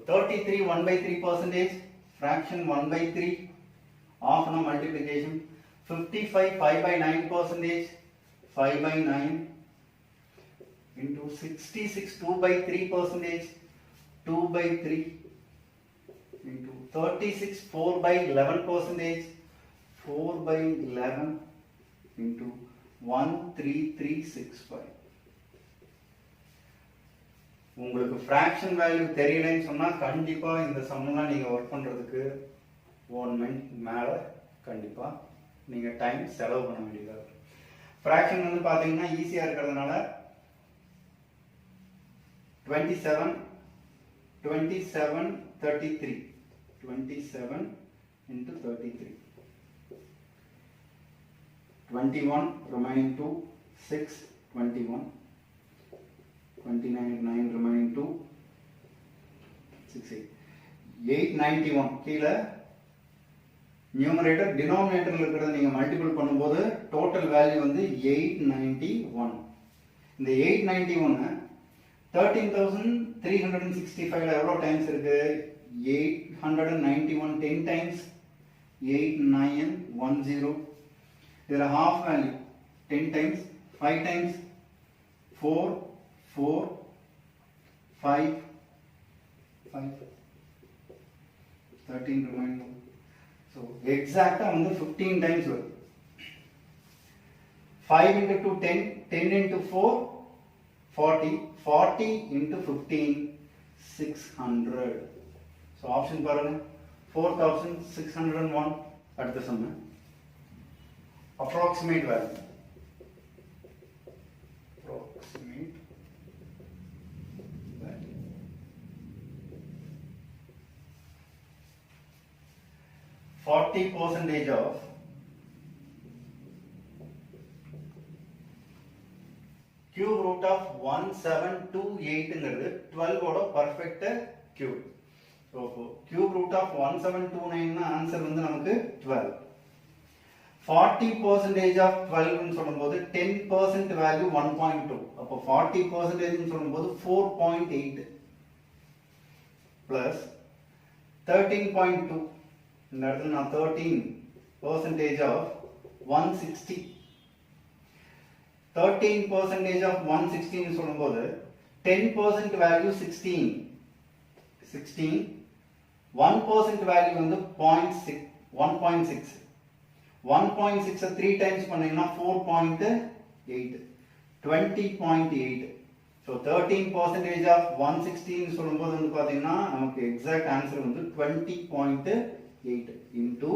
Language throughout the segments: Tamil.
33 1 by 3 percentage, fraction 1 by 3, half now multiplication. 55 5 by 9 percentage, 5 by 9 into 66 2 by 3 percentage, 2 by 3 into 36 4 by 11 percentage, 4 by 11 into 13365. உங்களுக்கு fraction value தெரியலன்னு சொன்னா கண்டிப்பா இந்த சம்லாம் நீங்க வர்க் பண்றதுக்கு 1 minute மேல கண்டிப்பா நீங்க டைம் செலவு பண்ண வேண்டியதா இருக்கு. fraction வந்து பாத்தீங்கன்னா ஈஸியா இருக்கிறதுனால 27 33 27 into 33, 21 remaining 2, 6 21, 29 9 remaining 2, 6 8 891 கீழ நியூமரேட்டர் டினாமினேட்டர்ல இருக்கிறத நீங்க மல்டிபிள் பண்ணும்போது டோட்டல் வேல்யூ வந்து 891. இந்த 891 13365 எவ்வளவு டைம்ஸ் இருக்கு? 891 10 times 8910. இதுல half value 10 times 5 times 4 4 5 5 13 remaining. So exact வந்து 15 times வருது. 5 into 2 10, 10 into 4 40, 40 into 15 600. So option பாருங்க 4601. அடுத்த some approximate value. Approximate value. 40% of cube root of 1728 ங்கிறது 12 ஓட perfect cube. So cube root of 1729 னா ஆன்சர் வந்து நமக்கு 12. 40% of 12 ன்னு சொல்லும்போது 10% வேல்யூ 1.2. அப்போ 40% ன்னு சொல்லும்போது 4.8 plus 13.2. இந்த இடத்துல நான் 13% of 160. 13% of 160 ன்னு சொல்லும்போது 10% வேல்யூ 16. 16 1% வேல்யூ வந்து 0.6 1.6. 1.6 3 times பண்ணீங்கன்னா 4.8 20.8. So 13% of 160 ன்னு சொல்லும்போது வந்து பாத்தீங்கன்னா நமக்கு எக்ஸாக்ட் ஆன்சர் வந்து 20.8 into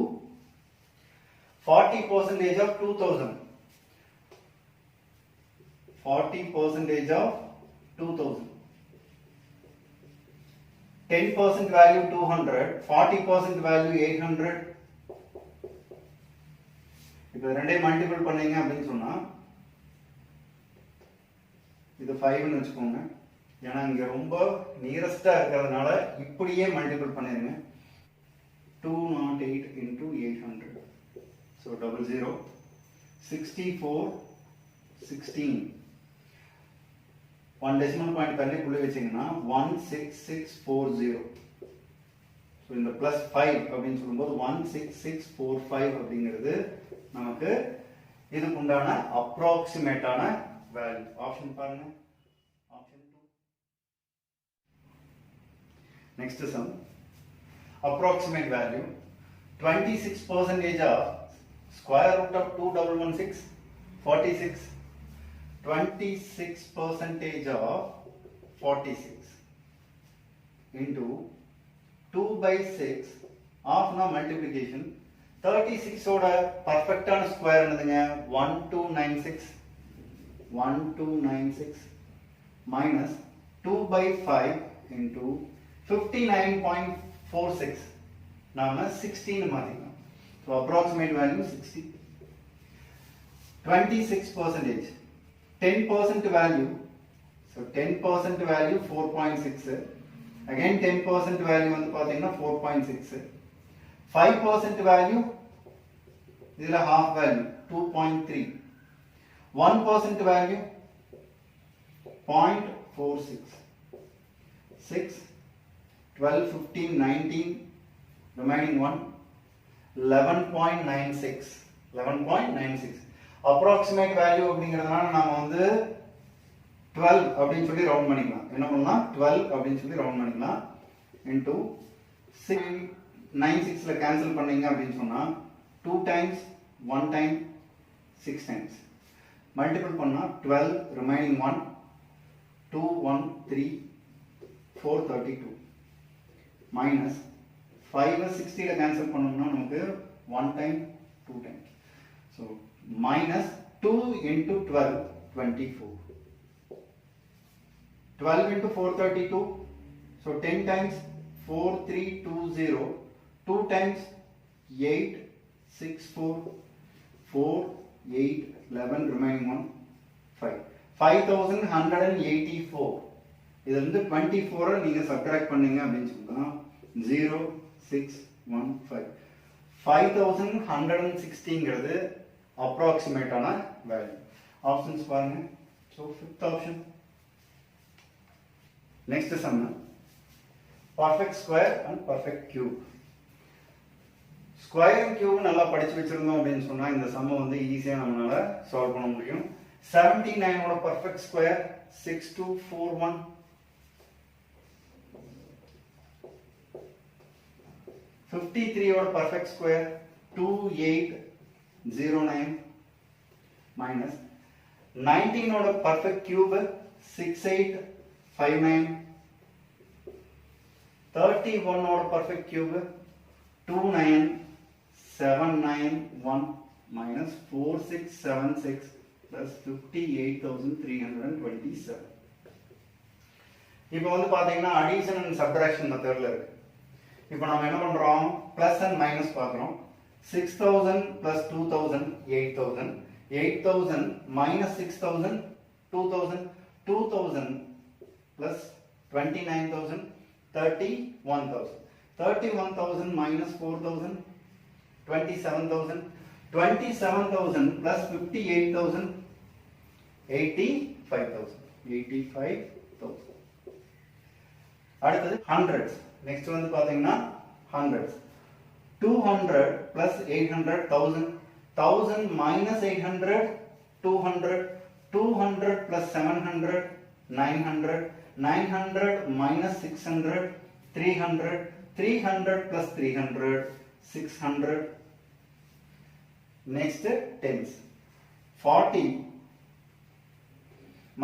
40% of 2000. 40% of 2000. 10% value 200, 40% value 800. இப்போ ரெண்டே மல்டிபிள் பண்ணீங்க அப்படின்னு சொன்னா இது 5 ன்னு வெச்சுக்கோங்க. ஏன்னா இங்க ரொம்ப நியரஸ்டா இருக்கிறதுனால இப்படியே மல்டிபிள் பண்ணிருங்க. 208 into 800. So 00 64 16. one decimal point தள்ளிக்குள்ளே வச்சீங்கன்னா 16640. ஸோ இந்த ப்ளஸ் 5 அப்படின்னு சொல்லும்போது 16645 அப்படிங்கிறது நமக்கு இதுக்கு உண்டான அப்ராக்சிமேட்டான வேல்யூ. ஆப்ஷன் பாருங்க, option 2. Next sum approximate value 26% of square root of 2116 46. 26% of 46 into 2 by 6 half now multiplication. 36 ஓட பர்ஃபெக்ட்டான ஸ்கொயர் என்னதுங்க? 1296 minus 2 by 5 into 59.46. நாம 16 மாத்திக்கலாம். So approximate value 60. 26%. 10% value. So 10% value 4.6. Again 10% value வந்து பாத்தீங்கன்னா 4.6. 5% value இதுல half value 2.3. 1% value 0.46. 6 12, 15, 19, remaining one, 11.96. 11.96. Approximate value அப்படிங்கிறதுனால நாம வந்து 12 அப்படின்னு சொல்லி ரவுண்ட் பண்ணிக்கலாம். என்ன பண்ணலாம்? 12 அப்படின்னு சொல்லி ரவுண்ட் பண்ணிக்கலாம். into 96 ல கேன்சல் பண்ணீங்க அப்படின்னு சொன்னா 2 times 1 time 6 times மல்டிபிள் பண்ணா 12 remaining 1 2 1 3 4 32 minus 5 60 ல கேன்சல் பண்ணோம்னா நமக்கு 1 time 2 times so minus 2 into 12 24 12 into 432 so 10 times 4320 2 times 8 6 4 4 8 11 remaining one 5 5184 இதுல இருந்து 24 நீங்க சப்ட்ராக்ட் பண்ணீங்க அப்படினு சொன்னா 0 6 1 5 5160 ங்கிறது அப்ராக்ஸிமேட் ஆன வேல்யூ ஆப்ஷன்ஸ் பாருங்க so fifth option next sum perfect square and perfect cube square and cube நல்லா படிச்சு வச்சிருந்தோம் அப்படினு சொன்னா இந்த சம்ம வந்து ஈஸியா நம்மால சால்வ் பண்ண முடியும் 79 ஓட perfect square 6241 53 ஓட perfect square 2809 minus 19 ஓட perfect cube 6859 31 ஓட perfect cube 29791 minus 4676 plus 58327 இப்போ வந்து பாத்தீங்கன்னா addition and subtraction மெத்தட்ல இருக்கு இப்போ நாம என்ன பண்றோம் plus and minus பார்க்கறோம் 6000 plus 2000 8000 8000 minus 6000 2000 2000 plus 29000 31,000 31,000 minus 4,000 27,000 27,000 plus 58,000 85,000 85,000 அடுத்தது hundreds next வந்து பாத்தீங்கன்னா hundreds 200 plus 800 1000 1000 minus 800 200 200 plus 700 900 900 minus 600 300 300 plus 300 600 next tens 40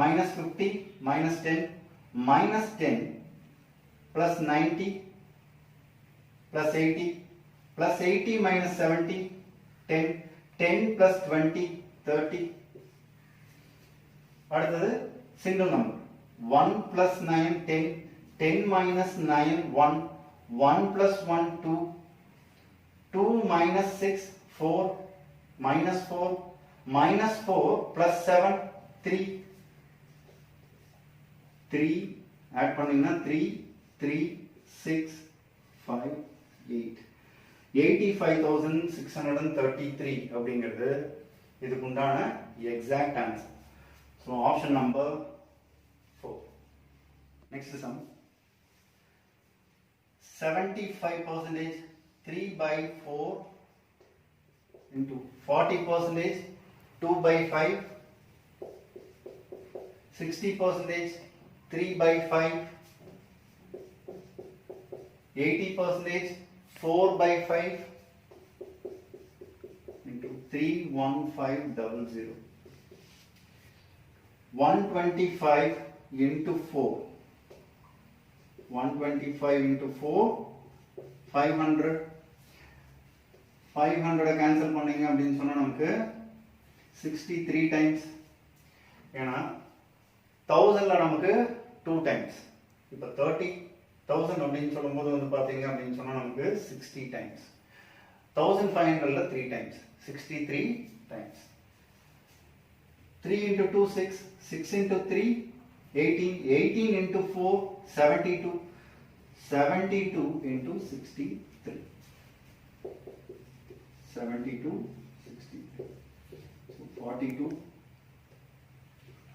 minus 50 minus 10 minus 10 plus 90 plus 80 plus 80 minus 70 10 10 plus 20 30 அடுத்தது single number 1 plus 9 10 10 minus 9 1 1 plus 1 2 2 minus 6 4 minus 4 minus 4 plus 7 3 3 add பண்ணீங்கன்னா 3 3 6 5 8 85,633 அப்படிங்கிறது இதுக்கு உண்டான exact answer so option number 4 next sum 75% 3 by 4 into 40% 2 by 5 60% 3 by 5 80% 4 by 5 into 31500 125 into 4 125 into 4 500 500 cancel பண்ணீங்க அப்படினு சொன்னா நமக்கு 63 times ஏனா 1000 ல நமக்கு 2 times இப்ப 30000 அப்படினு சொல்லும்போது வந்து பாத்தீங்க அப்படினு சொன்னா நமக்கு 60 times 1500 ல 3 times 63 times 3 into 2 6 6 into 3 18 18 into 4 72 72 into 63 72 63 so 42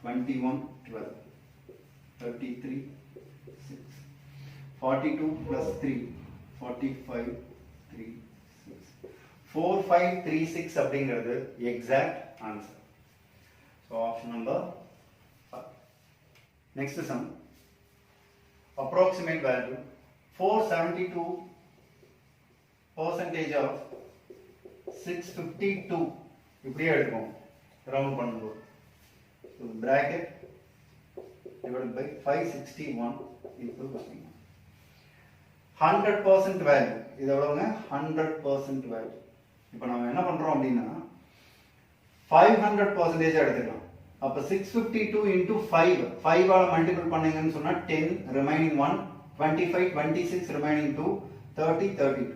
21 12 33 6 42 plus 3 45 3 6 4536 அப்படிங்கிறது exact answer. So option number 5. Next sum. Approximate value 472 percentage of 652 இப்படியே எடுக்கும் ரவுண்ட் பண்ணும்போது. So bracket divided by 561 equal to 100% value. இது எவ்வளவுங்க 100% value. இப்போ நாம என்ன பண்றோம் அப்படின்னா 500% எடுத்துக்கலாம். அப்ப 652 into 5 5 ஆல மல்டிபிள் பண்ணீங்கன்னு சொன்னா 10 remaining 1 25 26 remaining 2 30 32.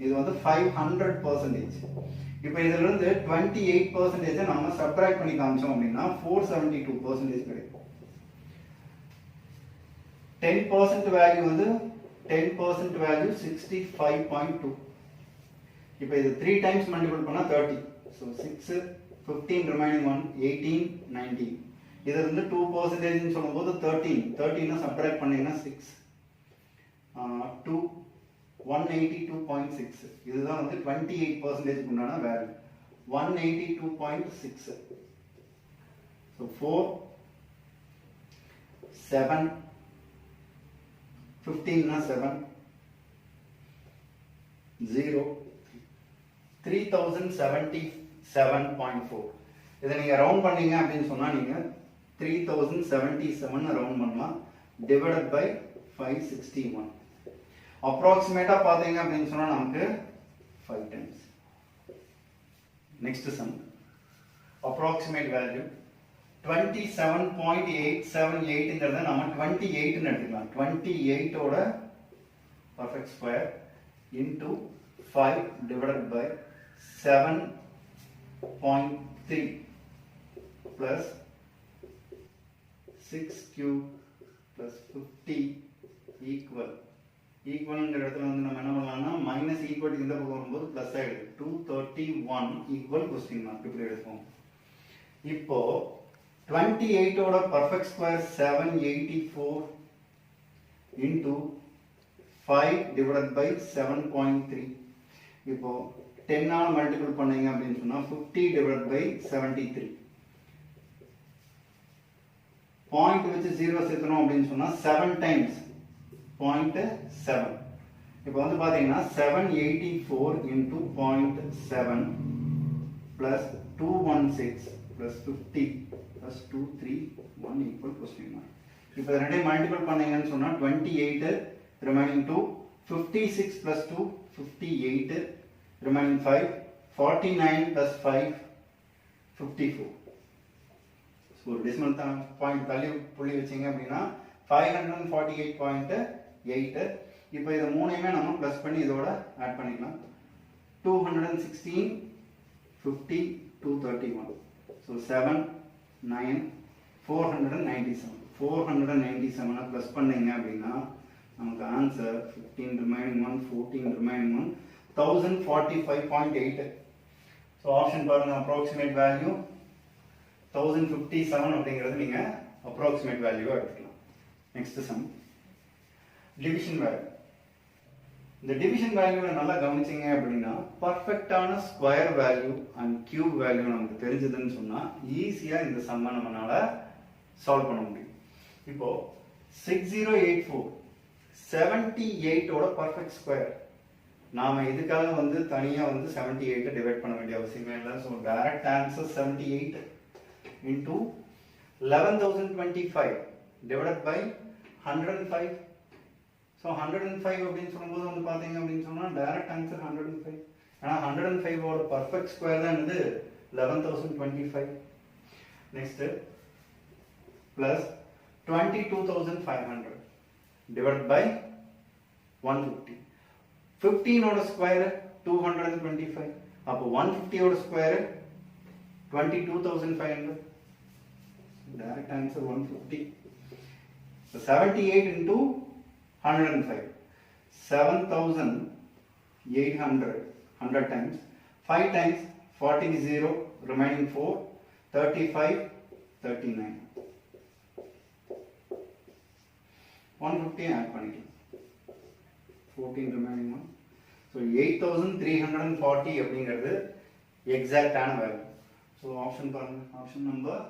இது வந்து 500%. இப்போ இதில இருந்து 28% நம்ம சப்ட்ராக்ட் பண்ணி காமிச்சோம் அப்படின்னா 472% கிடைக்கும். 10% வேல்யூ வந்து 10% வேல்யூ 65.2. இப்போ இது 3 டைம்ஸ் மல்டிபிள் பண்ணா 30. So 6 15 remaining 1 18 19. இதில இருந்து 2% ன்னு சொல்லும்போது 13 சப்ட்ராக்ட் பண்ணீங்கன்னா 6 2 182.6. இதுதான் வந்து 28% உண்டான வேல்யூ 182.6. So 4 7 15 na 7 0 3077.4. இதை நீங்க ரவுண்ட் பண்ணீங்க அப்படின்னு சொன்னா நீங்க 3077 ரவுண்ட் பண்ணலாம் divided by 561. அப்ராக்சிமேட்டா பாத்தீங்க அப்படின்னு சொன்னா நமக்கு 5 times. Next sum. Approximate value 27.878 ங்கிறத நாம 28 ன்னு எடுத்துக்கலாம். 28 ஓட perfect square into 5 divided by 7.3 plus 6 cube plus 50 equal ஈக்குவல்ங்கிற இடத்துல வந்து நம்ம என்ன பண்ணலாம்னா மைனஸ் ஈக்குவல் இந்த பக்கம் வரும்போது பிளஸ் ஆயிடுது 231 ஈக்குவல் கொஸ்டின் மார்க் இப்படி எடுப்போம். இப்போ 28 ஓட perfect square 784 into 5 divided by 7.3. இப்போ 10 ஆல மல்டிபிள் பண்ணீங்க அப்படின்னு சொன்னா 50 divided by 73. பாயிண்ட் வச்சு 0 சேர்த்தணும் அப்படின்னு சொன்னா 7 times 0.7. இப்போ வந்து பாத்தீங்கன்னா 784 into 0.7 plus 216 plus 50 plus 231 equal question mark. இப்போ ரெண்டையும் மல்டிபிள் பண்ணீங்கன்னு சொன்னா 28 remaining 2 56 plus 2 58 remaining 5 49 plus 5 54. So decimal point value புள்ளி வச்சிங்க அப்படின்னா 548.8. இப்போ இதை மூணையுமே நம்ம ப்ளஸ் பண்ணி இதோட ஆட் பண்ணிக்கலாம் 216 50 231. ஸோ 7 9 497 ப்ளஸ் பண்ணீங்க அப்படின்னா நமக்கு answer 15 remaining 1 14 remaining 1 1045.8. So option பாருங்க அப்ராக்சிமேட் வேல்யூ 1057 அப்படிங்கிறது நீங்க அப்ராக்சிமேட் வேல்யூவா எடுத்துக்கலாம். Next sum division value. இந்த டிவிஷன் வேல்யூவை நல்லா கவனிச்சிங்க அப்படின்னா பர்ஃபெக்டான square value and cube value நமக்கு தெரிஞ்சதுன்னு சொன்னா ஈஸியா இந்த சம்மை நம்மளால சால்வ் பண்ண முடியும். இப்போ 6084 78 ஓட பர்ஃபெக்ட் ஸ்கொயர் நாம இதுக்காக வந்து தனியா வந்து 78 டிவைட் பண்ண வேண்டிய அவசியமே இல்லை. So direct answer 78 into 11025 divided by 105. So 105 அப்படின்னு சொல்லும்போது வந்து பாத்தீங்க அப்படின்னு சொன்னா டைரக்ட் ஆன்சர் 105. ஆனா 105 ஓட பர்ஃபெக்ட் ஸ்கொயர் தான் வந்து 11025. Next plus 22500 divided by 150. 15 ஓட ஸ்கொயர் 225. அப்போ 150 ஓட square 22500. Direct answer 150. So 78 into 105. 7800 100 times. 5 times 40 0 remaining 4 35 39. 150 add பண்ணிக்கலாம். 14 remaining one. So 8340 அப்படிங்கிறது எக்ஸாக்டான வேல்யூ. ஸோ ஆப்ஷன் பாருங்க, ஆப்ஷன் நம்பர்